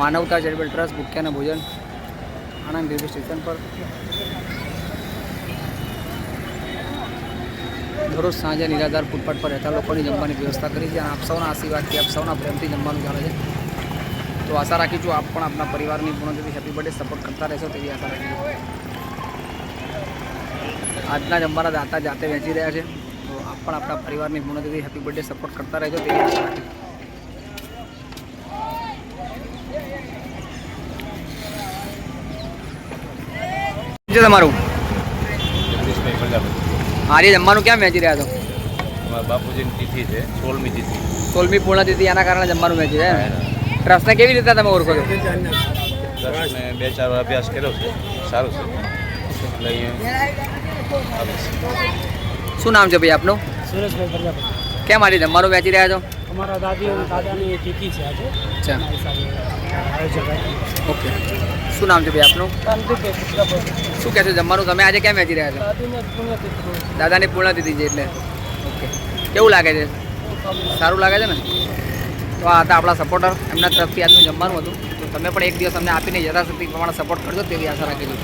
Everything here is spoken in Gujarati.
માનવતા ચેરિટેબલ ટ્રસ્ટ ભૂખ્યાના ભોજન આણંદ રેલવે સ્ટેશન પર દરરોજ સાંજે નિરાધાર ફૂટપાથ પર રહેતા લોકોની જમવાની વ્યવસ્થા કરી છે અને આપ સૌના આશીર્વાદથી આપ સૌના પ્રેમથી જમવાનું ચાલે છે. તો આશા રાખી છું આપ પણ આપના પરિવારની પૂર્ણતિથિ હેપી બર્થડે સપોર્ટ કરતા રહેશો તેવી આશા રાખી છું. આજના જમવાના દાતા જાતે વહેંચી રહ્યા છે. તો આપ પણ આપણા પરિવારની પૂર્ણતિથિ હેપી બર્થડે સપોર્ટ કરતા રહેજો તેવી આશા રાખી છું. છે તમારું આજે જમવાનું ક્યાં વહેંચી રહ્યા છો? બાપુજીની તિથિ છે 16મી તિથિ. 16મી પૂર્ણતિથિ એના કારણે જમવાનું વહેંચી છે. ટ્રસ્ટને કેવી રીતે તમે ઓળખો છો? ટ્રસ્ટને 2-4 વાર અભ્યાસ કર્યો છે, સારું છે એટલે અહીંયા શું નામ છે ભાઈ આપનું? સુરેશભાઈ પ્રજાપતિ. કેમ આજે જમવાનું વહેંચી રહ્યા છો? અમારા દાદાની તિથિ છે આજે. અચ્છા, આયોજક. ઓકે. શું નામ છે ભાઈ આપનું? શું કહેશો જમવાનું તમે આજે કેમ વહેંચી રહ્યા છો? દાદાની પૂર્ણતિથિ છે એટલે. ઓકે, કેવું લાગે છે? સારું લાગે છે ને? તો આ હતા આપણા સપોર્ટર, એમના તરફથી આજનું જમવાનું હતું. તો તમે પણ એક દિવસ અમને આપીને યથાશક્તિ પ્રમાણે સપોર્ટ કરજો તેવી આશા રાખી છું.